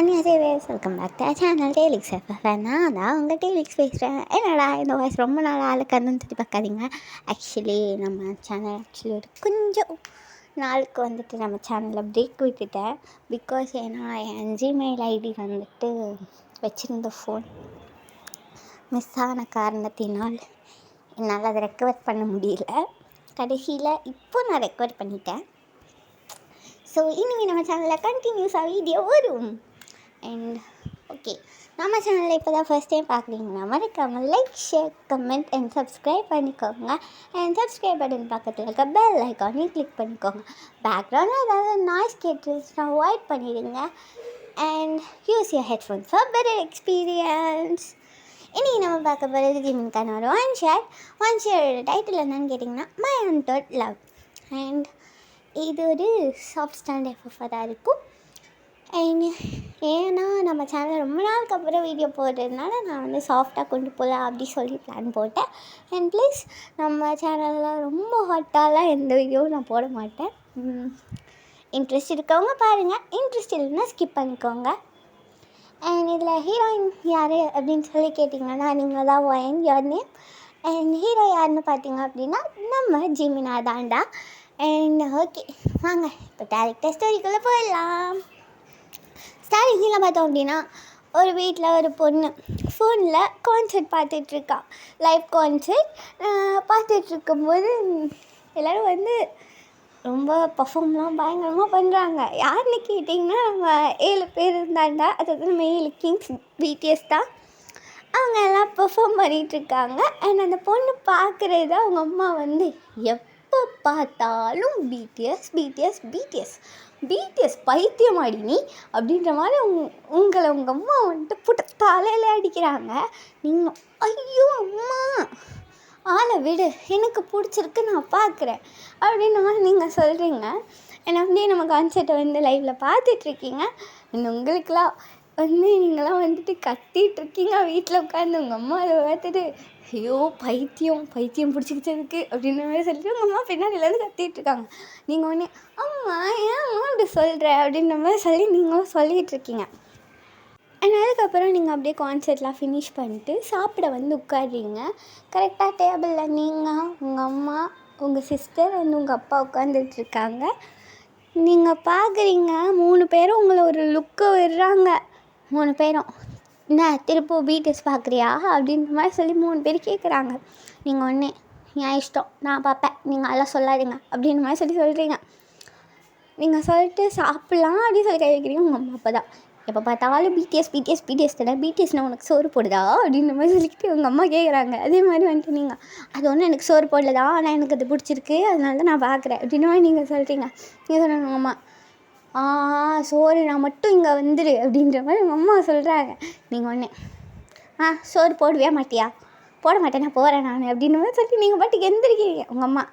안녕하세요 welcome back to channel டேலிக்ஸ் FF. நான் தான் உங்கள் டேலிக்ஸ் பேசுகிறேன். என்னடா இந்த வாய்ஸ் ரொம்ப நாள் ஆளுக்கன்னு சொல்லி பார்க்காதீங்க. ஆக்சுவலி நம்ம சேனல் ஒரு கொஞ்சம் நாளுக்கு நம்ம சேனலில் பிரேக் விட்டுட்டேன். பிகாஸ் ஏன்னா என் ஜிமெயில் ஐடி வச்சுருந்த ஃபோன் மிஸ் ஆன காரணத்தினால் என்னால் அதை ரெக்கவர் பண்ண முடியல. கடைசியில் இப்போ நான் ரெக்கவர் பண்ணிட்டேன். ஸோ இனிமேல் நம்ம சேனலில் கண்டினியூஸாக வீடியோ வரும். அண்ட் ஓகே, நம்ம சேனலில் இப்போ தான் ஃபர்ஸ்ட் டைம் பார்க்குறீங்கன்னா மறக்காமல் like, share, comment and subscribe பண்ணிக்கோங்க. அண்ட் சப்ஸ்கிரைப் பட்டன் பக்கத்தில் இருக்க பெல் ஐக்கானையும் கிளிக் பண்ணிக்கோங்க. பேக்ரவுண்டில் ஏதாவது நாய்ஸ் கேட்டுச்சுன்னா அவாய்ட் பண்ணிடுங்க. And use your headphones for better experience. இன்றைக்கி நம்ம பார்க்க போகிறது ஜிமின்கான ஒரு ஒன் ஷேரோட டைட்டில் என்னன்னு கேட்டிங்கன்னா மை அன்டோல்ட் லவ். அண்ட் இது ஒரு சாஃப்ட் ஸ்டாண்ட் எஃப்எஃபாக தான் இருக்கும். அண்ட் ஏன்னா நம்ம சேனல் ரொம்ப நாளுக்கு அப்புறம் வீடியோ போடுறதுனால நான் சாஃப்டாக கொண்டு போகலாம் அப்படி சொல்லி பிளான் போட்டேன். அண்ட் ப்ளீஸ் நம்ம சேனலில் ரொம்ப ஹாட்டாலாம் எந்த வீடியோவும் நான் போட மாட்டேன். இன்ட்ரெஸ்ட் இருக்கவங்க பாருங்கள், இன்ட்ரெஸ்ட் இல்லைன்னா ஸ்கிப் பண்ணிக்கோங்க. அண்ட் இதில் ஹீரோயின் யார் அப்படின்னு சொல்லி கேட்டிங்கன்னா நீங்கள் தான் wine your name. And hero யாருன்னு பார்த்தீங்க அப்படின்னா நம்ம ஜிமினா தாண்டா. அண்ட் ஓகே, வாங்க இப்போ டேரக்டாக ஸ்டோரிக்குள்ளே போயிடலாம். ஸ்டார்டிங்கில் பார்த்தோம் அப்படின்னா ஒரு வீட்டில் ஒரு பொண்ணு ஃபோனில் கான்சர்ட் பார்த்துட்ருக்கா. லைவ் கான்சர்ட் பார்த்துட்ருக்கும்போது எல்லோரும் ரொம்ப பர்ஃபார்ம்லாம் பயங்கரமாக பண்ணுறாங்க. யாருன்னு கேட்டிங்கன்னா நம்ம 7 பேர் இருந்தாண்டா, அதாவது நம்ம 7 கிங்ஸ் பிடிஎஸ் தான். அவங்க எல்லாம் பெர்ஃபார்ம் பண்ணிகிட்ருக்காங்க. அண்ட் அந்த பொண்ணு பார்க்குறது அவங்க அம்மா எப்போ பார்த்தாலும் பிடிஎஸ் பிடிஎஸ் பிடிஎஸ் பிடிஎஸ் பைத்தியமாடி நீ அப்படின்ற மாதிரி உங்கள் அம்மா புட்ட தலையில் அடிக்கிறாங்க. நீங்களும் ஐயோ அம்மா ஆளை விடு, எனக்கு பிடிச்சிருக்கு, நான் பார்க்குறேன் அப்படின்னு நீங்கள் சொல்கிறீங்க. ஏன்னா நம்ம கான்சர்ட்டை லைவில் பார்த்துட்ருக்கீங்க. இன்னும் உங்களுக்கெலாம் நீங்களாம் கத்திகிட்ருக்கீங்க வீட்டில் உட்காந்து. உங்கள் அம்மா அதை பார்த்துட்டு ஐயோ பைத்தியம் பிடிச்சிக்கிச்சதுக்கு அப்படின்ற மாதிரி சொல்லிட்டு உங்கள் அம்மா பின்னாடியிலேருந்து கத்திகிட்ருக்காங்க. நீங்கள் அம்மா ஏம்மா அப்படி சொல்கிற அப்படின்ற மாதிரி சொல்லி நீங்களும் சொல்லிகிட்ருக்கீங்க. அண்ட் அதுக்கப்புறம் நீங்கள் அப்படியே கான்சர்ட்லாம் ஃபினிஷ் பண்ணிட்டு சாப்பிட உட்காடுறீங்க. கரெக்டாக டேபிளில் நீங்கள், உங்கள் அம்மா, உங்கள் சிஸ்டர் அண்ட் உங்கள் அப்பா உட்காந்துட்ருக்காங்க. நீங்கள் பார்க்குறீங்க 3 பேரும் உங்களை ஒரு லுக்கு விடுறாங்க. 3 பேரும் என்ன திருப்பூர் பிடிஎஸ் பார்க்குறியா அப்படின்ற மாதிரி சொல்லி 3 பேர் கேட்குறாங்க. நீங்கள் என் இஷ்டம், நான் பார்ப்பேன், நீங்கள் அதெல்லாம் சொல்லாதீங்க அப்படின்ற மாதிரி சொல்கிறீங்க. நீங்கள் சொல்லிட்டு சாப்பிட்லாம் அப்படின்னு சொல்லி கை வைக்கிறீங்க. உங்கள் அம்மா அப்போ தான் எப்போ பார்த்தாலும் பிடிஎஸ் பிடிஎஸ் பிடிஎஸ் தானே, பிடிஎஸ்னால் உனக்கு சோறு போடுதா அப்படின்ற மாதிரி சொல்லிக்கிட்டு உங்கள் அம்மா கேட்குறாங்க. அதே மாதிரி நீங்கள் அது ஒன்றும் எனக்கு சோறு போடலதா, ஆனால் எனக்கு அது பிடிச்சிருக்கு, அதனால தான் நான் பார்க்குறேன் அப்படின்ற மாதிரி நீங்கள் சொல்கிறீங்க. நீங்கள் சொன்னாங்க உங்கள் அம்மா சோறு நான் மட்டும் இங்கே வந்துடு அப்படின்ற மாதிரி உங்கள் அம்மா சொல்கிறாங்க. நீங்கள் சோறு போடுவியா மாட்டியா, போட மாட்டேன், நான் போகிறேன் நான் அப்படின்ற மாதிரி சொல்லி நீங்கள் பாட்டுக்கு எந்திரிக்கிறீங்க. உங்கள் அம்மா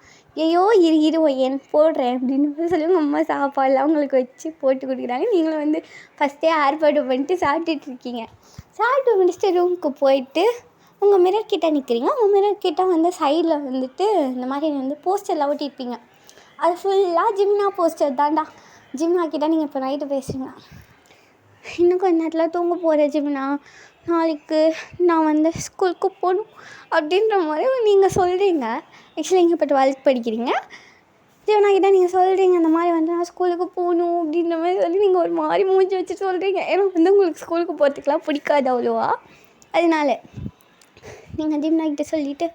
ஐயோ இரு ஒயன் போடுறேன் அப்படின்னு மாதிரி சொல்லி உங்கள் அம்மா சாப்பாடெலாம் உங்களுக்கு வச்சு போட்டு கொடுக்குறாங்க. நீங்களும் ஃபஸ்ட்டே ஏற்பாடு பண்ணிட்டு சாப்பிட்டுட்ருக்கீங்க. சாப்பிட்டு முடிச்சுட்டு ரூமுக்கு போயிட்டு உங்கள் மிரர் கிட்டே நிற்கிறீங்க. உங்கள் மிரர் கிட்டே சைடில் இந்த மாதிரி போஸ்டர்லாம் ஒட்டியிருப்பீங்க. அது ஃபுல்லாக ஜிம்னா போஸ்டர் தான்டா. ஜிம்னா கிட்டே நீங்கள் இப்போ நைட்டு பேசுகிறீங்க. இன்னும் கொஞ்ச நேரத்தில் தூங்க போகிறேன் ஜிம்னா, நாளைக்கு நான் ஸ்கூலுக்கு போகணும் அப்படின்ற மாதிரி நீங்கள் சொல்கிறீங்க. ஆக்சுவலி நீங்கள் இப்போ 12th படிக்கிறீங்க. ஜிம்னா கிட்டே நீங்கள் சொல்கிறீங்க அந்த மாதிரி நான் ஸ்கூலுக்கு போகணும் அப்படின்ற மாதிரி சொல்லி நீங்கள் ஒரு மாதிரி மூஞ்சி வச்சுட்டு சொல்கிறீங்க. ஏன்னா உங்களுக்கு ஸ்கூலுக்கு போகிறதுக்கெலாம் பிடிக்காது அவ்வளோவா. அதனால நீங்கள் ஜிம்னா கிட்டே சொல்லிவிட்டு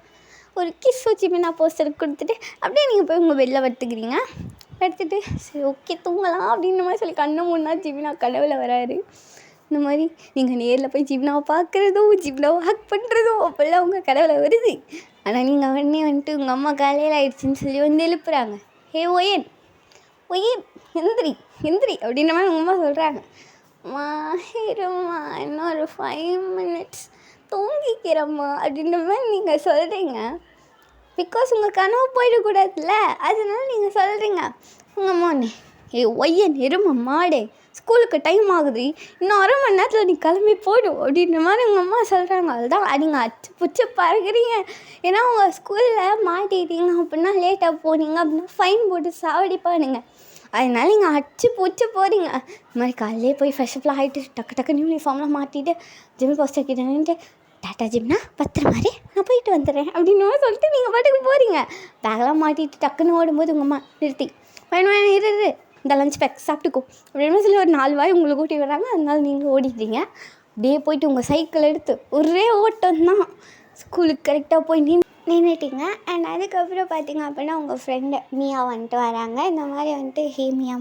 ஒரு கிஸ் ஜிம்னா போஸ்டருக்கு கொடுத்துட்டு அப்படியே நீங்கள் போய் உங்கள் பெட்டில் படுத்துக்கிறீங்க. படுத்துட்டு சரி ஓகே தூங்கலாம் அப்படின்ற மாதிரி சொல்லி கண்ணை மூணா ஜிம்னா கனவுல வராரு. இந்த மாதிரி நீங்கள் நேரில் போய் ஜிம்னாவை பார்க்குறதும் ஜிம்னாவை ஹக் பண்ணுறதும் அப்போல்லாம் உங்கள் கனவுல வருது. ஆனால் நீங்கள் உங்கள் அம்மா காலையில் ஆயிடுச்சுன்னு சொல்லி எழுப்புறாங்க. ஹே ஒயன் எந்திரி அப்படின்ற மாதிரி உங்கள் அம்மா சொல்கிறாங்க. அம்மா இரும்மா இன்னும் ஒரு 5 minutes தூங்கிக்கிறம்மா அப்படின்ற மாதிரி நீங்கள் சொல்கிறீங்க. பிகாஸ் உங்கள் கனவு போயிடக்கூடாதுல்ல, அதனால நீங்கள் சொல்கிறீங்க. உங்கள் அம்மா ஒய்யன் எருமை மாடே, ஸ்கூலுக்கு டைம் ஆகுது, இன்னும் 1/2 மணி நேரத்தில் நீ கிளம்பி போய்டும் அப்படின்ற மாதிரி உங்கள் அம்மா சொல்கிறாங்க. அதுதான் நீங்கள் அச்சு பிடிச்சி பறகுறீங்க. ஏன்னா உங்கள் ஸ்கூலில் மாட்டிட்டீங்க அப்படின்னா லேட்டாக போனீங்க அப்படின்னா ஃபைன் போட்டு சாவடிப்பானுங்க. அதனால நீங்கள் அடிச்சு பூச்சி போகிறீங்க. இந்த மாதிரி காலையிலே போய் ஃப்ரெஷ்அப்லாம் ஆகிட்டு டக்கு டக்குன்னு யூனிஃபார்ம்லாம் மாட்டிட்டு ஜிம் போஸ்டர் கிட்ட நின்றுட்டு டாட்டா ஜிம்னா பத்திரமாரி நான் போயிட்டு வந்துடுறேன் அப்படின்னு சொல்லிட்டு நீங்கள் பாட்டுக்கு போகிறீங்க. பேக்லாம் மாட்டிட்டு டக்குன்னு ஓடும்போது உங்கள் அம்மா நிறுத்தி வேணும் இரு இந்த லஞ்ச் பேக் சாப்பிட்டுக்கோ அப்படின்னு சொல்லி ஒரு 4 வாய் உங்களுக்கு கூட்டி வராங்க. அதனால நீங்கள் ஓடிடுறீங்க. அப்படியே போயிட்டு உங்கள் சைக்கிள் எடுத்து ஒரே ஓட்டம் தான் ஸ்கூலுக்கு கரெக்டாக போய் நின்றுட்டிங்க. அண்ட் அதுக்கப்புறம் பார்த்திங்க அப்படின்னா உங்கள் ஃப்ரெண்டு மியா வந்துட்டு வராங்க. இந்த மாதிரி வந்துட்டு ஹே மியா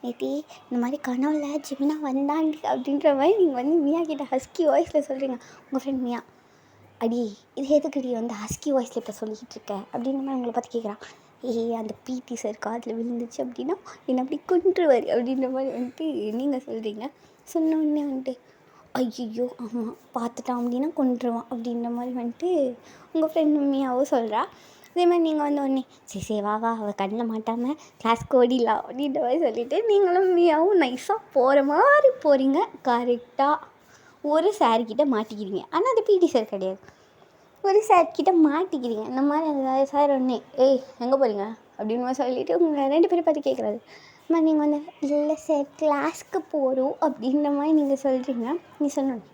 நேத்தி இந்த மாதிரி கனவுல ஜிமினா வந்தாண்டி அப்படின்ற மாதிரி நீங்கள் வந்து மியா கிட்ட ஹஸ்கி வாய்ஸில் சொல்கிறீங்க. உங்கள் ஃப்ரெண்ட் மியா அடி இது எதுக்குடி வந்து ஹஸ்கி வாய்ஸில் இப்போ சொல்லிக்கிட்டு இருக்க அப்படின்ற மாதிரி உங்களை பார்த்து கேட்குறான். அந்த பிடி சார் காதில் விழுந்துச்சு அப்படின்னா என்னை அப்படி கொன்றுவார் அப்படின்ற மாதிரி வந்துட்டு நீங்கள் சொல்கிறீங்க. சொன்னோடனே வந்துட்டு ஐயோ ஆமாம் பார்த்துட்டான் அப்படின்னா கொன்றுவான் அப்படின்ற மாதிரி வந்துட்டு உங்கள் ஃப்ரெண்ட் மியாவும் சொல்கிறா. அதே மாதிரி நீங்கள் வந்து உடனே சரி வா அவள் கண்ணில் மாட்டாமல் கிளாஸ்க்கு ஓடிடலாம் அப்படின்ற மாதிரி சொல்லிவிட்டு நீங்களும் மியாவும் நைஸாக போகிற மாதிரி போகிறீங்க. கரெக்டாக ஒரு சார்கிட்ட மாட்டிக்கிறீங்க. ஆனால் அது பிடி சார் கிடையாது. ஒரு சார்கிட்ட மாட்டிக்கிறீங்க. இந்த மாதிரி அந்த சார் ஒன்றே எங்கே போகிறீங்க அப்படின்னு சொல்லிவிட்டு உங்களை 2 பேரும் பார்த்து கேட்குறாரு. அம்மா நீங்கள் வந்து இல்லை சார் கிளாஸ்க்கு போகிறோம் அப்படின்ற மாதிரி நீங்கள் சொல்கிறீங்க. நீ சொல்லணும்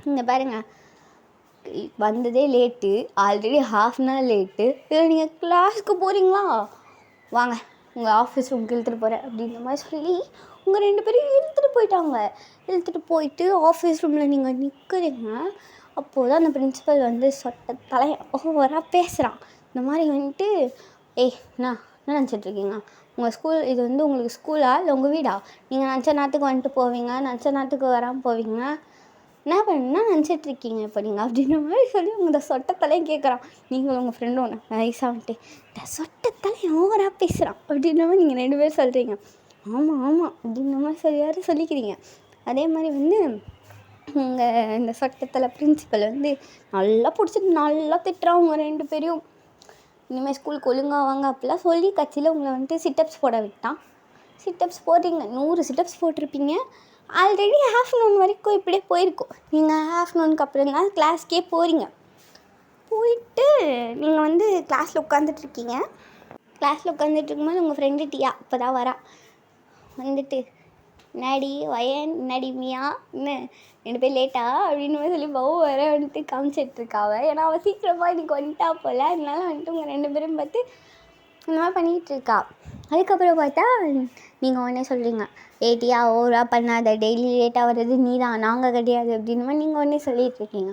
இங்கே பாருங்கள் வந்ததே late, already ½ an hour late, இதில் நீங்கள் கிளாஸ்க்கு போகிறீங்களா, வாங்க உங்கள் ஆஃபீஸ் ரூமுக்கு இழுத்துட்டு போகிறேன் அப்படின்ற மாதிரி சொல்லி உங்கள் 2 பேரும் இழுத்துட்டு போயிட்டாங்க. இழுத்துட்டு போயிட்டு ஆஃபீஸ் ரூமில் நீங்கள் நிற்கிறீங்க. அப்போது தான் அந்த பிரின்ஸிபல் வந்து தலையை ஓவராக பேசுகிறான். இந்த மாதிரி வந்துட்டு என்ன நினச்சிட்ருக்கீங்க, உங்கள் ஸ்கூல் இது வந்து உங்களுக்கு ஸ்கூலா இல்லை உங்கள் வீடா, நீங்கள் நினச்ச நேரத்துக்கு வந்துட்டு போவீங்க, நினச்ச நேரத்துக்கு வராமல் போவீங்க, என்ன நினச்சிட்ருக்கீங்க இப்போ நீங்கள் அப்படின்ற மாதிரி சொல்லி உங்கள் சொட்டத்தலையும் கேட்குறான். நீங்களும் உங்கள் ஃப்ரெண்டும் ஒன்று நைஸாக வந்துட்டு இந்த சொட்டத்தலையை ஓவராக பேசுகிறான் அப்படின்ற மாதிரி நீங்கள் 2 பேரும் சொல்கிறீங்க. ஆமாம் அப்படின்ற மாதிரி சொல்லிக்கிறீங்க. அதே மாதிரி வந்து உங்கள் இந்த சொட்டத்தலை பிரின்சிபல் வந்து நல்லா பிடிச்சிட்டு நல்லா திட்டுறான் உங்கள் 2 பேரையும். இனிமேல் ஸ்கூலுக்கு ஒழுங்காக வாங்க அப்படிலாம் சொல்லி கட்சியில் உங்களை வந்துட்டு சிட்டப்ஸ் போட விட்டான். சிட்டப்ஸ் போடுறீங்க, 100 சிட்டப்ஸ் போட்டிருப்பீங்க. ஆல்ரெடி ஆஃப்டர்நூன் வரைக்கும் இப்படியே போயிருக்கும். நீங்கள் ஆஃப்டர்நூனுக்கு அப்புறம் தான் கிளாஸ்க்கே போகிறீங்க. போயிட்டு நீங்கள் வந்து கிளாஸில் உட்காந்துட்ருக்கீங்க. கிளாஸில் உட்காந்துட்ருக்கும்போது உங்கள் ஃப்ரெண்டு டியா இப்போ தான் வரா. வந்துட்டு நடி வயன் நடி மியா என்ன 2 பேர் லேட்டா அப்படின்னு சொல்லி வர வந்துட்டு காமிச்சிட்ருக்காவ. ஏன்னா அவள் சீக்கிரமாக இன்றைக்கி வந்துட்டா போல். அதனால வந்துட்டு உங்கள் 2 பேரும் பார்த்து இந்த மாதிரி பண்ணிகிட்ருக்கா. அதுக்கப்புறம் பார்த்தா நீங்கள் உடனே சொல்கிறீங்க டியா ஓவராக பண்ணாத, டெய்லி லேட்டாக வர்றது நீ தான், நாங்கள் கிடையாது அப்படின்ற மாதிரி நீங்கள் உடனே சொல்லிகிட்ருக்கீங்க.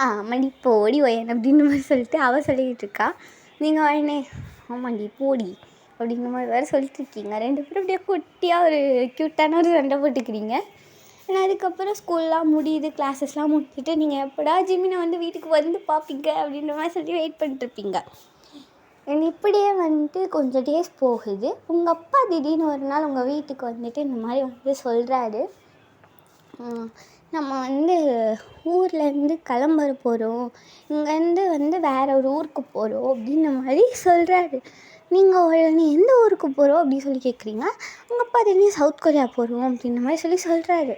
ஆமாண்டி போடி வயன் அப்படின்ற மாதிரி சொல்லிட்டு அவள் சொல்லிக்கிட்டு இருக்கா. நீங்கள் உடனே ஆமாண்டி போடி அப்படின்ற மாதிரி வேறு சொல்லிட்டுருக்கீங்க. 2 பேரும் அப்படியே குட்டியாக ஒரு க்யூட்டான ஒரு சண்டை போட்டுக்கிறீங்க. ஏன்னா அதுக்கப்புறம் ஸ்கூல்லாம் முடியுது, கிளாஸஸ்லாம் முடிச்சுட்டு நீங்கள் எப்படா ஜிமினை வந்து வீட்டுக்கு வந்து பார்ப்பீங்க அப்படின்ற மாதிரி சொல்லி வெயிட் பண்ணிட்டுருப்பீங்க. இப்படியே வந்துட்டு கொஞ்சம் டேஸ் போகுது. உங்கள் அப்பா திடீர்னு ஒரு நாள் உங்கள் வீட்டுக்கு வந்துட்டு இந்த மாதிரி வந்து சொல்கிறாரு, நம்ம வந்து ஊர்லேருந்து கிளம்புற போகிறோம், இங்கேருந்து வந்து வேறு ஒரு ஊருக்கு போகிறோம் அப்படின்ற மாதிரி சொல்கிறாரு. நீங்கள் உடனே எந்த ஊருக்கு போகிறோம் அப்படின்னு சொல்லி கேட்குறீங்க. உங்கள் அப்பா திடீர்னு சவுத் கொரியா போகிறோம் அப்படின்ற மாதிரி சொல்கிறாரு.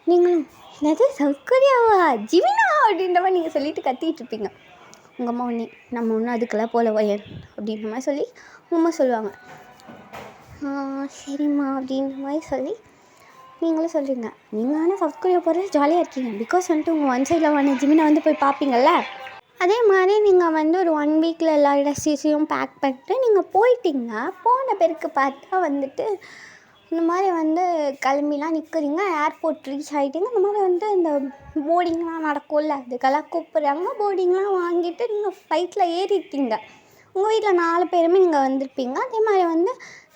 நீங்களும் என்னது சவுத் கொரியாவா ஜிமினா அப்படின்ற மாதிரி நீங்கள் சொல்லிட்டு கத்திகிட்டு இருப்பீங்க. உங்கள் அம்மா ஒன்றே நம்ம ஒன்றும் அதுக்கெல்லாம் போல வயன் அப்படின்ற மாதிரி சொல்லி உங்கள் அம்மா சொல்லுவாங்க. சரிம்மா அப்படின்ற மாதிரி சொல்லி நீங்களும் சொல்கிறீங்க. நீங்கள் ஆனால் சவுத் கொரியா போகிறது ஜாலியாக இருக்கீங்க. பிகாஸ் வந்துட்டு உங்கள் 1 சைடில் வாங்க ஜிமினை வந்து போய் பார்ப்பீங்கள்ல. அதே மாதிரி நீங்கள் வந்து ஒரு 1 வீக்கில் எல்லா ட்ரெஸ்ஸையும் பேக் பண்ணிட்டு நீங்கள் போயிட்டீங்க. போன பிறகு பார்த்தா வந்துட்டு இந்த மாதிரி வந்து கிளம்பிலாம் நிற்கிறீங்க. ஏர்போர்ட் ரீச் ஆகிட்டீங்க. இந்த மாதிரி வந்து இந்த போர்டிங்லாம் நடக்கும்ல, அதுக்கெல்லாம் கூப்பிட்றாங்க. போர்டிங்லாம் வாங்கிட்டு நீங்கள் ஃப்ளைட்டில் ஏறிட்டீங்க. உங்கள் வீட்டில் 4 பேருமே நீங்கள் வந்திருப்பீங்க. அதே மாதிரி வந்து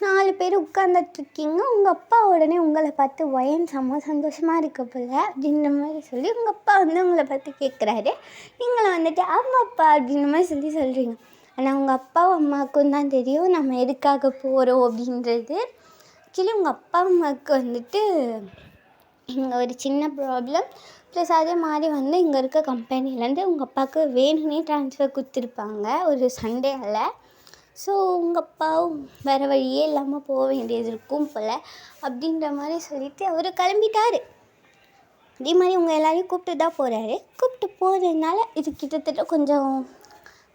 4 பேர் உட்காந்துட்ருக்கீங்க. உங்கள் அப்பா உடனே உங்களை பார்த்து வயன் செம்ம சந்தோஷமாக இருக்க போல அப்படின்ற மாதிரி சொல்லி உங்கள் அப்பா வந்து உங்களை பார்த்து கேட்குறாரு. நீங்களை வந்துட்டு ஆமாப்பா அப்படின்ற மாதிரி சொல்கிறீங்க. ஆனால் உங்கள் அப்பாவும் அம்மாவுக்கும் தான் தெரியும் நம்ம எதுக்காக போகிறோம் அப்படின்றது. ஆக்சுவலி உங்கள் அப்பா அம்மாவுக்கு வந்துட்டு இங்கே ஒரு சின்ன ப்ராப்ளம். ப்ளஸ் அதே மாதிரி வந்து இங்கே இருக்க கம்பெனிலேருந்து உங்கள் அப்பாவுக்கு வேணும்னே ட்ரான்ஸ்ஃபர் கொடுத்துருப்பாங்க ஒரு சண்டேவில். ஸோ உங்கள் அப்பாவும் வேறு வழியே இல்லாமல் போக வேண்டியது இருக்கும் போல் அப்படின்ற மாதிரி சொல்லிவிட்டு அவர் கிளம்பிட்டார். அதே மாதிரி உங்கள் எல்லோரையும் கூப்பிட்டு தான் போகிறாரு. கூப்பிட்டு போகிறதுனால இது கிட்டத்தட்ட கொஞ்சம்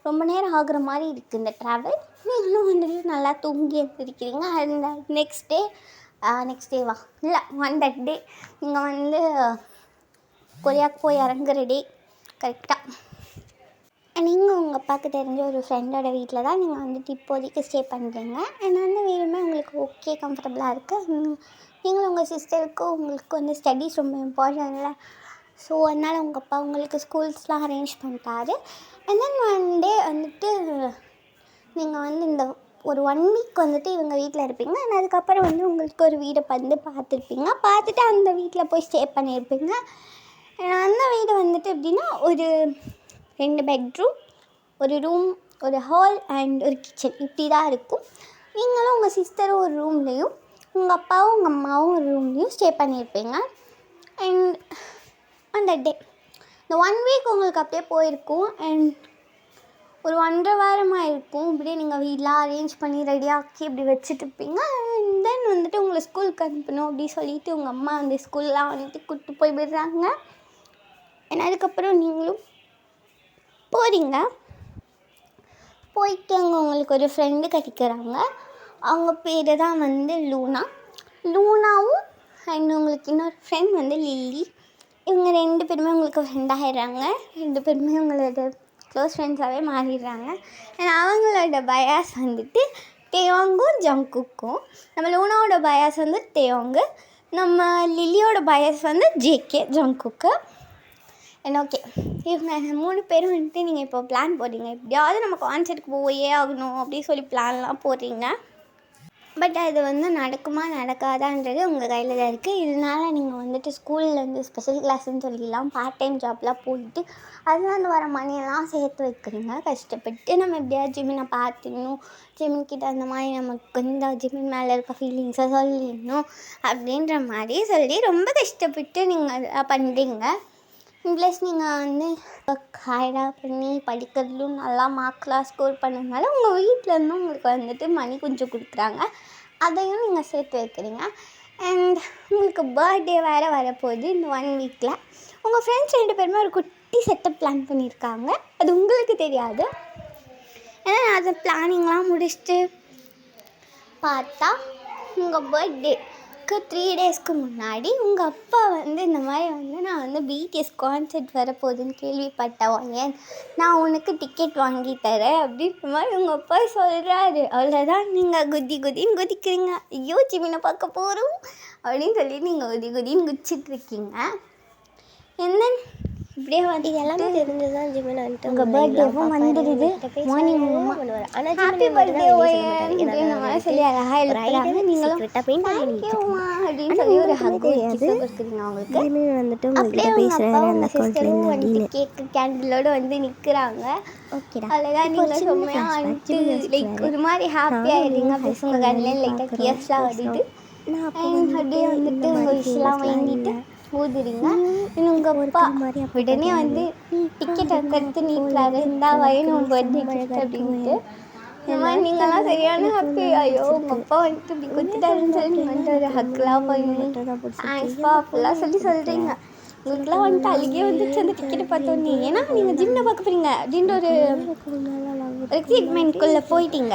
ரொம்ப நேரம் ஆகுற மாதிரி இருக்குது இந்த ட்ராவல். நீங்களும் வந்துட்டு நல்லா தூங்கி எழுந்திருக்கிறீங்க. அந்த நெக்ஸ்ட் டேவா இல்லை ஒன் தட் டே நீங்கள் வந்து கொரியாவுக்கு போய் இறங்குற டே கரெக்டாக நீங்கள் உங்கள் அப்பாவுக்கு தெரிஞ்ச ஒரு ஃப்ரெண்டோட வீட்டில் தான் நீங்கள் வந்துட்டு இப்போதைக்கு ஸ்டே பண்ணுறீங்க. ஏன்னா அந்த வீடுமே உங்களுக்கு ஓகே கம்ஃபர்டபுளாக இருக்குது. நீங்களும் உங்கள் சிஸ்டருக்கும் உங்களுக்கு வந்து ஸ்டடீஸ் ரொம்ப இம்பார்ட்டன்ட்ல. ஸோ அதனால் உங்கள் அப்பா உங்களுக்கு ஸ்கூல்ஸ்லாம் அரேஞ்ச் பண்ணிட்டாரு. அண்ட் தென் ஒன் டே வந்துட்டு நீங்கள் வந்து இந்த ஒரு 1 வீக் வந்துட்டு இவங்க வீட்டில் இருப்பீங்க. அண்ட் அதுக்கப்புறம் வந்து உங்களுக்கு ஒரு வீடை வந்து பார்த்துருப்பீங்க. பார்த்துட்டு அந்த வீட்டில் போய் ஸ்டே பண்ணியிருப்பீங்க. அந்த வீடு வந்துட்டு எப்படின்னா ஒரு 2 பெட்ரூம், ஒரு ரூம், ஒரு ஹால் அண்ட் ஒரு கிச்சன் இப்படி தான் இருக்கும். நீங்களும் உங்கள் சிஸ்டரும் ஒரு ரூம்லேயும் உங்கள் அப்பாவும் உங்கள் அம்மாவும் ஒரு ரூம்லேயும் ஸ்டே பண்ணியிருப்பீங்க. அண்ட் அந்த டே இந்த 1 வீக் உங்களுக்கு அப்படியே போயிருக்கும். அண்ட் ஒரு 1.5 வாரமாக இருக்கும். இப்படியே நீங்கள் வீடெலாம் அரேஞ்ச் பண்ணி ரெடியாக்கி இப்படி வச்சுட்ருப்பீங்க. அண்ட் தென் வந்துட்டு உங்களை ஸ்கூலுக்கு அனுப்பணும் அப்படின்னு சொல்லிவிட்டு உங்கள் அம்மா வந்து ஸ்கூல்லாம் வந்துட்டு கூப்பிட்டு போய் விடுறாங்க. அண்ட் அதுக்கப்புறம் நீங்களும் போகிறீங்க. போயிட்டு அங்கே உங்களுக்கு ஒரு ஃப்ரெண்டு கிடைக்கிறாங்க. அவங்க பேர் தான் வந்து லூனாவும் அண்ட் உங்களுக்கு இன்னொரு ஃப்ரெண்ட் வந்து லில்லி. இவங்க 2 பேருமே உங்களுக்கு ஃப்ரெண்டாகிடுறாங்க. 2 பேருமே உங்களோட க்ளோஸ் ஃப்ரெண்ட்ஸாகவே மாறிடுறாங்க. அண்ட் அவங்களோட பயாஸ் வந்துட்டு தேவாங்கும் ஜங்குக்கும். நம்ம லூனாவோட பயாஸ் வந்து தேவாங்கு, நம்ம லில்லியோட பயாஸ் வந்து ஜேகே ஜங்குக்கு. அண்ட் ஓகே இவங்க 3 பேரும் வந்துட்டு நீங்கள் இப்போ பிளான் போடுறீங்க. எப்படியாவது நம்ம கான்சர்ட்டுக்கு போயே ஆகணும் அப்படின்னு சொல்லி பிளான்லாம் போடுறீங்க. பட் அது வந்து நடக்குமா நடக்காதான்றது உங்கள் கையில் தான் இருக்குது. இதனால் நீங்கள் வந்துட்டு ஸ்கூல்லேருந்து ஸ்பெஷல் கிளாஸ்ன்னு சொல்லிடலாம் பார்ட் டைம் ஜாப்லாம் போயிட்டு அதுலேருந்து வர மணியெல்லாம் சேர்த்து வைக்கிறீங்க கஷ்டப்பட்டு. நம்ம எப்படியாவது ஜிமினை பார்த்துடணும், ஜிமின்கிட்ட அந்த மாதிரி நமக்கு இந்த ஜிமின் மேலே இருக்க ஃபீலிங்ஸை சொல்லிடணும் அப்படின்ற மாதிரி சொல்லி ரொம்ப கஷ்டப்பட்டு நீங்கள் அதெல்லாம் பண்ணுறீங்க. ப்ளஸ் நீங்கள் வந்து ஹார்டாக பண்ணி படிக்கிறதுலும் நல்லா மார்க்லாம் ஸ்கோர் பண்ணதுனால உங்கள் வீட்டிலேருந்து உங்களுக்கு வந்துட்டு மணி கொஞ்சம் கொடுக்குறாங்க. அதையும் நீங்கள் சேர்த்து வைக்கிறீங்க. அண்ட் உங்களுக்கு பர்த்டே வேறு வரப்போகுது இந்த 1 வீக்கில். உங்கள் ஃப்ரெண்ட்ஸ் 2 பேருமே ஒரு குட்டி செட்டப் பிளான் பண்ணியிருக்காங்க. அது உங்களுக்கு தெரியாது. ஏன்னா அதை பிளானிங்லாம் முடிச்சுட்டு பார்த்தா உங்கள் பர்த்டேக்கு 3 டேஸ்க்கு முன்னாடி உங்கள் அப்பா வந்து இந்த மாதிரி வந்து நான் வந்து பிடிஎஸ் கான்சர்ட் வரப்போகுதுன்னு கேள்விப்பட்டேன், ஏன் நான் உனக்கு டிக்கெட் வாங்கி தரேன் அப்படின்ற மாதிரி உங்கள் அப்பா சொல்கிறாரு. அவ்வளோதான் நீங்கள் குதின்னு குதிக்கிறீங்க. ஐயோ ஜிமினை பார்க்க போகிறோம் அப்படின்னு சொல்லி நீங்கள் குதின்னு குதிச்சிட்ருக்கீங்க. என்ன இப்படியே வந்து எல்லாமே தெரிஞ்சு தான் ஜிமின் வந்துட்டு உங்கள் பர்த்டேவும் வந்துடுது. மார்னிங் ஹாப்பி பர்த்டே சொல்லி அழகாக எழுதுறாங்க. நீங்களும் அப்படின்னு சொல்லி ஒரு ஹக் கொடுக்குறீங்க அவங்களுக்கு. ஜிமின் வந்துட்டு அப்படியே உங்கள் சிஸ்டரும் வந்துட்டு கேக்கு கேண்டிலோடு வந்து நிற்கிறாங்க. ஓகேடா அவ்வளோதான் நீங்கள் செம்மையாக வந்துட்டு லைக் ஒரு மாதிரி ஹாப்பியாகிடுறீங்க. ப்ளஸ் உங்கள் கண்ணில் லைட்டாக டியர்ஸ்லாம் வருது. அப்படியே வந்துட்டு உங்கள் விஷயம்லாம் வாங்கிட்டு ஊதுறீங்க. உங்கள் அப்பா உடனே வந்து டிக்கெட் எடுத்து நீட்டுறாரு, இருந்தா வயணும் பர்த்டே கிஃப்ட் அப்படின்ட்டு. இந்த மாதிரி நீங்கள்லாம் சரியான ஹாப்பி. ஐயோ உங்கள் அப்பா வந்துட்டு இப்படி கொடுத்துட்டாருன்னு சொல்லி நீங்கள் வந்துட்டு ஒரு ஹக்லாம் பண்ணி தேங்க்ஸ்ப்பா அப்படிலாம் சொல்கிறீங்க. உங்களுக்குலாம் வந்துட்டு அழுகே வந்துச்சு அந்த டிக்கெட்டை பார்த்தோன்னே. ஏன்னா நீங்கள் ஜிம்மில் பார்க்க போகிறீங்க அப்படின்ற ஒரு எக்ஸைட்மெண்ட்குள்ளே போயிட்டீங்க.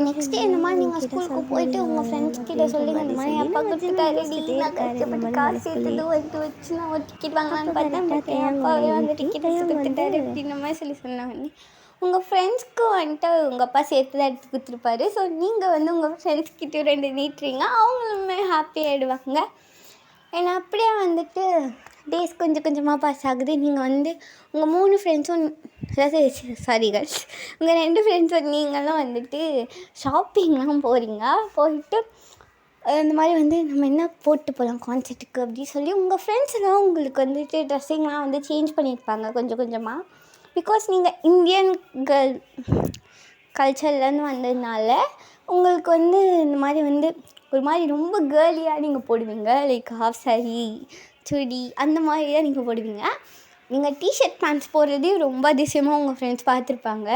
நெக்ஸ்ட் டே இந்த மாதிரி நீங்கள் ஸ்கூலுக்கு போயிட்டு உங்கள் ஃப்ரெண்ட்ஸ் கிட்ட சொல்லுங்க, இந்த மாதிரி அப்பா கொடுத்துட்டாரு, நான் கஷ்டப்பட்டு காசு சேர்த்துட்டு வந்துட்டு வச்சு நான் ஒரு டிக்கெட் வாங்கலான்னு பார்த்தேன், பட் என் அப்பாவே வந்து டிக்கெட் எடுத்து கொடுத்துட்டாரு அப்படின்ற மாதிரி சொல்லி சொன்னாங்க. உங்கள் ஃப்ரெண்ட்ஸ்க்கு வந்துட்டு உங்கள் அப்பா சேர்த்து தான் எடுத்து கொடுத்துருப்பாரு. ஸோ நீங்கள் வந்து உங்கள் ஃப்ரெண்ட்ஸ்கிட்ட 2 நீட்டுறீங்க, அவங்களுமே ஹாப்பி ஆகிடுவாங்க. ஏன்னா அப்படியே வந்துட்டு டேஸ் கொஞ்சம் கொஞ்சமாக பாஸ் ஆகுது. நீங்கள் வந்து உங்கள் 3 ஃப்ரெண்ட்ஸும் அதாவது சாரி கேர்ள்ஸ் உங்கள் 2 ஃப்ரெண்ட்ஸும் நீங்களும் வந்துட்டு ஷாப்பிங்லாம் போகிறீங்க. போயிட்டு இந்த மாதிரி வந்து நம்ம என்ன போட்டு போகலாம் கான்சர்ட்டுக்கு அப்படின்னு சொல்லி உங்கள் ஃப்ரெண்ட்ஸ்லாம் உங்களுக்கு வந்துட்டு ட்ரெஸ்ஸிங்லாம் வந்து சேஞ்ச் பண்ணியிருப்பாங்க கொஞ்சம் கொஞ்சமாக. பிகாஸ் நீங்கள் இந்தியன் கேர்ள் கல்ச்சர்லேருந்து வந்ததுனால உங்களுக்கு வந்து இந்த மாதிரி வந்து ஒரு மாதிரி ரொம்ப கேர்லியாக நீங்கள் போடுவீங்க. லைக் ஹாஃப் சாரி, சுடி அந்த மாதிரி தான் நீங்கள் போடுவீங்க. நீங்கள் டிஷர்ட் பேண்ட்ஸ் போடுறதே ரொம்ப அதிசயமாக உங்கள் ஃப்ரெண்ட்ஸ் பார்த்துருப்பாங்க.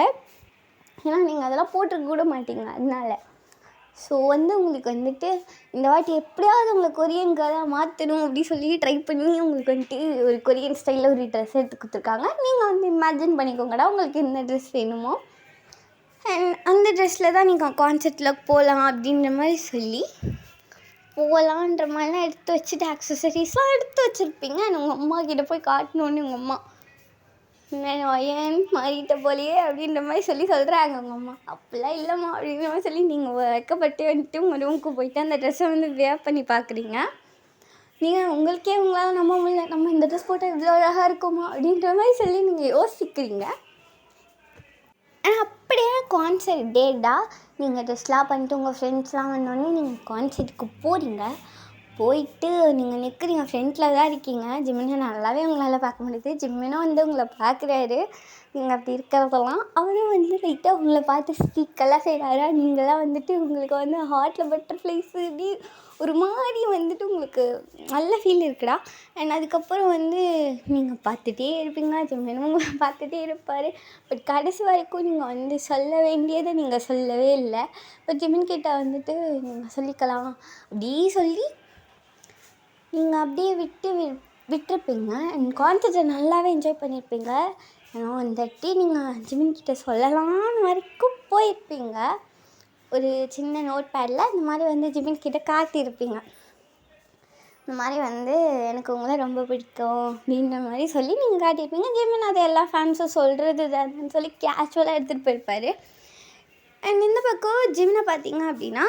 ஏன்னா நீங்கள் அதெல்லாம் போட்டுருக்க கூட மாட்டீங்க. அதனால ஸோ உங்களுக்கு இந்த வாட்டி எப்படியாவது உங்களை கொரியன் கேர்ளாக மாற்றணும் அப்படி சொல்லி ட்ரை பண்ணி உங்களுக்கு ஒரு கொரியன் ஸ்டைலில் ஒரு ட்ரெஸ் எடுத்து கொடுத்துருக்காங்க. நீங்கள் இமேஜின் பண்ணிக்கோங்கடா உங்களுக்கு என்ன ட்ரெஸ் வேணுமோ, அண்ட் அந்த ட்ரெஸ்ஸில் தான் நீங்கள் கான்சர்ட்டில் போகலாம் அப்படின்ற மாதிரி சொல்லி போகலான்ற மாதிரிலாம் எடுத்து வச்சுட்டு ஆக்சசரிஸ்லாம் எடுத்து வச்சுருப்பீங்க. உங்கள் அம்மா கிட்டே போய் காட்டணுன்னு உங்கள் அம்மா ஏன் மாறிட்ட போலையே அப்படின்ற மாதிரி சொல்கிறாங்க உங்கள் அம்மா. அப்படிலாம் இல்லைம்மா அப்படின்ற மாதிரி சொல்லி நீங்கள் வைக்கப்பட்டு உங்கள் ரூமுக்கு போயிட்டு அந்த ட்ரெஸ்ஸை வேர் பண்ணி பார்க்குறீங்க. நீங்கள் உங்களுக்கே உங்களால் நம்ப முடியல, நம்ம இந்த ட்ரெஸ் போட்டால் இவ்வளோ அழகாக இருக்குமா அப்படின்ற மாதிரி சொல்லி நீங்கள் யோசிக்கிறீங்க. ஆனால் அப்படியே கான்சர்ட் டேட்டா நீங்கள் ட்ரெஸ்லாம் பண்ணிட்டு உங்கள் ஃப்ரெண்ட்ஸ்லாம் வந்தோடனே நீங்கள் கான்சர்ட்டுக்கு போகிறீங்க. போயிட்டு நீங்கள் நிற்கிறீங்க, ஃப்ரெண்டில் தான் இருக்கீங்க. ஜிமினை நல்லாவே உங்களால் பார்க்க முடியுது. ஜிமினும் உங்களை பார்க்குறாரு. நீங்கள் அப்படி இருக்கிறதெல்லாம் அவரும் லைட்டாக உங்களை பார்த்து ஸ்பீக்கெல்லாம் செய்கிறாரா. நீங்களாம் உங்களுக்கு ஹார்ட்டில் பட்டர்ஃப்ளைஸ் இப்படி ஒரு மாதிரி உங்களுக்கு நல்ல ஃபீல் இருக்குடா. அண்ட் அதுக்கப்புறம் நீங்கள் பார்த்துட்டே இருப்பீங்க, ஜிமினும் உங்களை பார்த்துட்டே இருப்பார். பட் கடைசி வரைக்கும் நீங்கள் சொல்ல வேண்டியதை நீங்கள் சொல்லவே இல்லை. பட் ஜிமின் கிட்ட நீங்கள் சொல்லிக்கலாம் அப்படி சொல்லி நீங்கள் அப்படியே விட்டுருப்பீங்க. அண்ட் கான்சர்ட்டை நல்லாவே என்ஜாய் பண்ணியிருப்பீங்க. ஏன்னா வந்துட்டு நீங்கள் ஜிமின் கிட்ட சொல்லலான்னு வரைக்கும் போயிருப்பீங்க. ஒரு சின்ன நோட் பேடில் இந்த மாதிரி ஜிமின் கிட்ட காட்டியிருப்பீங்க. இந்த மாதிரி எனக்கு உங்களை ரொம்ப பிடிக்கும் அப்படின்ற மாதிரி சொல்லி நீங்கள் காட்டியிருப்பீங்க. ஜிமின் அதை எல்லா ஃபேன்ஸும் சொல்கிறது தானேன்னு சொல்லி கேஷுவலாக எடுத்துகிட்டு போயிருப்பார். அண்ட் இந்த பக்கம் ஜிமினை பார்த்தீங்க அப்படின்னா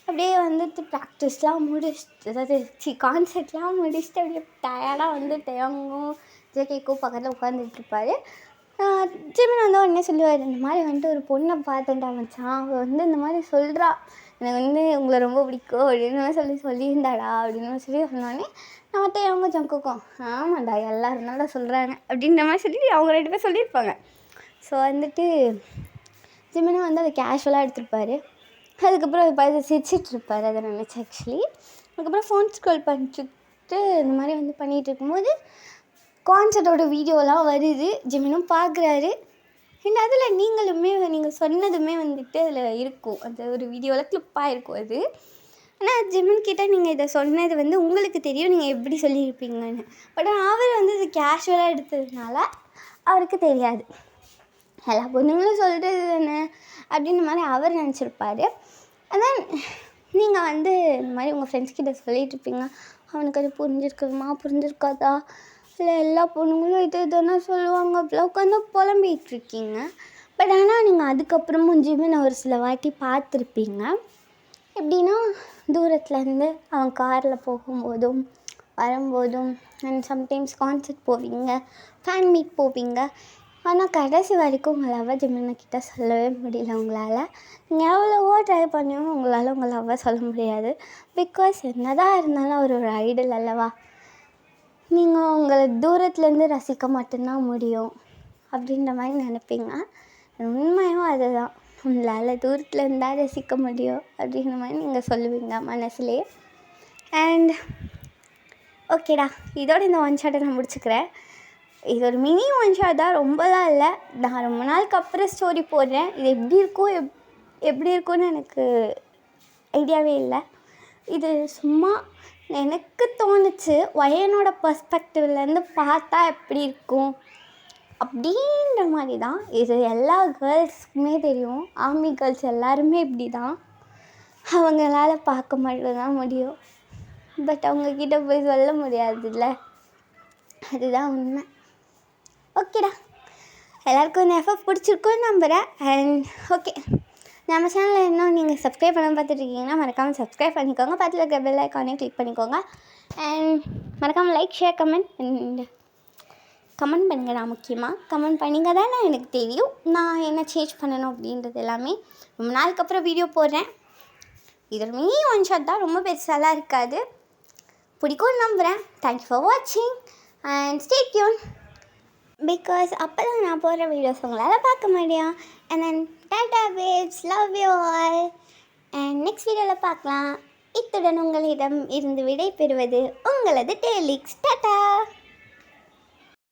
அப்படியே ப்ராக்டிஸ்லாம் முடிச்சுட்டு, அதாவது கான்சர்ட்லாம் முடிச்சுட்டு அப்படியே டயர்டாக தேங்கும் ஜேகேக்கும் பக்கத்தில் உட்காந்துட்ருப்பார். ஜிமின் உடனே சொல்லுவார், இந்த மாதிரி ஒரு பொண்ணை பார்த்தேன்டா மச்சான், அவள் இந்த மாதிரி சொல்கிறா, எனக்கு உங்களை ரொம்ப பிடிக்கும் அப்படின்னு சொல்லியிருந்தாடா அப்படின்னு சொன்னோடனே நம்ம தேவங்க ஜங்குக்கும் ஆமாண்டா எல்லோரும் தான் சொல்கிறாங்க அப்படின்ற மாதிரி சொல்லி அவங்க 2 பேர் சொல்லியிருப்பாங்க. ஸோ ஜிமினும் அதை கேஷுவலாக எடுத்துருப்பார். அதுக்கப்புறம் அதை சிரிச்சிட்ருப்பார் அதை நினச்சி. ஆக்சுவலி அதுக்கப்புறம் ஃபோன் ஸ்க்ரோல் பண்ணிட்டு இந்த மாதிரி பண்ணிகிட்டு இருக்கும்போது கான்சர்ட்டோட வீடியோலாம் வருது. ஜிமினும் பார்க்குறாரு. அண்ட் அதில் நீங்கள் சொன்னதுமே அதில் இருக்கும், அந்த ஒரு வீடியோவில் கிளிப்பாக இருக்கும் அது. ஆனால் ஜிமின் கிட்டே நீங்கள் இதை சொன்னது உங்களுக்கு தெரியும் நீங்கள் எப்படி சொல்லியிருப்பீங்கன்னு. பட் அவர் இது கேஷுவலாக எடுத்ததுனால அவருக்கு தெரியாது. எல்லா பொண்ணுங்களும் சொல்கிறது தானே அப்படின்ற மாதிரி அவர் நினச்சிருப்பார். அதான் நீங்கள் இந்த மாதிரி உங்கள் ஃப்ரெண்ட்ஸ் கிட்ட சொல்லிகிட்ருப்பீங்க, அவனுக்கு அது புரிஞ்சிருக்காதா, இல்லை எல்லா பொண்ணுங்களும் இது தானே சொல்லுவாங்க அப்படிலாம் உட்காந்து புலம்பிகிட்ருக்கீங்க. பட் ஆனால் நீங்கள் அதுக்கப்புறமும் ஜிமின் ஒரு சில வாட்டி பார்த்துருப்பீங்க. எப்படின்னா தூரத்துலேருந்து அவன் காரில் போகும்போதும் வரும்போதும் அண்ட் சம்டைம்ஸ் கான்சர்ட் போவீங்க, ஃபேன் மீட் போவீங்க. ஆனால் கடைசி வரைக்கும் உங்கள் லவ்வை ஜிமின்கிட்ட சொல்லவே முடியல உங்களால். நீங்கள் எவ்வளவோ ட்ரை பண்ணியும் உங்களால் உங்கள் லவ்வை சொல்ல முடியாது. பிகாஸ் என்னதான் இருந்தாலும் அவர் ஒரு ஐடல் அல்லவா. நீங்கள் உங்களை தூரத்துலேருந்து ரசிக்க மட்டும்தான் முடியும் அப்படின்ற மாதிரி நினைப்பீங்க. உண்மையும் அதுதான், உங்களால் தூரத்தில் இருந்தால் ரசிக்க முடியும் அப்படின்ற மாதிரி நீங்கள் சொல்லுவீங்க மனசுலேயே. அண்ட் ஓகேடா, இதோட இந்த ஒன் ஷாட்டை நான் முடிச்சுக்கிறேன். இது ஒரு மினி ஒன் ஷாட் தான், ரொம்பலாம் இல்லை. நான் ரொம்ப நாளுக்கு அப்புறம் ஸ்டோரி போடுறேன். இது எப்படி இருக்கும்னு எனக்கு ஐடியாவே இல்லை. இது சும்மா எனக்கு தோணுச்சு, என்னோட பெர்ஸ்பெக்டிவ்லேருந்து பார்த்தா எப்படி இருக்கும் அப்படின்ற மாதிரி தான். இது எல்லா கேர்ள்ஸுக்குமே தெரியும், ஆர்மி கேர்ள்ஸ் எல்லாருமே இப்படி தான். அவங்களால பார்க்க மட்டும்தான் முடியும், பட் அவங்கக்கிட்ட போய் சொல்ல முடியாதுல்ல, அதுதான் உண்மை. ஓகேடா, எல்லாருக்கும் இந்த எஃப்எஃப் பிடிச்சிருக்குன்னு நம்புகிறேன். அண்ட் ஓகே, நம்ம சேனலில் இன்னும் நீங்கள் சப்ஸ்கிரைப் பண்ண பார்த்துட்ருக்கீங்கன்னா மறக்காமல் சப்ஸ்கிரைப் பண்ணிக்கோங்க. பக்கத்தில் இருக்கிற பெல் ஐக்கானே கிளிக் பண்ணிக்கோங்க. அண்ட் மறக்காமல் லைக், ஷேர், கமெண்ட் பண்ணுங்கடா. முக்கியமாக கமெண்ட் பண்ணிங்க தானே எனக்கு தெரியும் நான் என்ன சேஞ்ச் பண்ணணும் அப்படின்றது எல்லாமே. ரொம்ப நாளுக்கு அப்புறம் வீடியோ போடுறேன். இது ஒரு மினி ஒன் ஷாட் தான், ரொம்ப பெருசாலாம் இருக்காது. பிடிக்கும்னு நம்புகிறேன். தேங்க்யூ ஃபார் வாட்சிங் அண்ட் ஸ்டே டியூன். பிகாஸ் அப்போ தான் நான் போடுற வீடியோஸ் உங்களால் பார்க்க முடியும். And then Tata babes, love you all. And next வீடியோவில் பார்க்கலாம். இத்துடன் உங்களிடம் இருந்து விடை பெறுவது உங்களது டேலிக்ஸ். டாடா.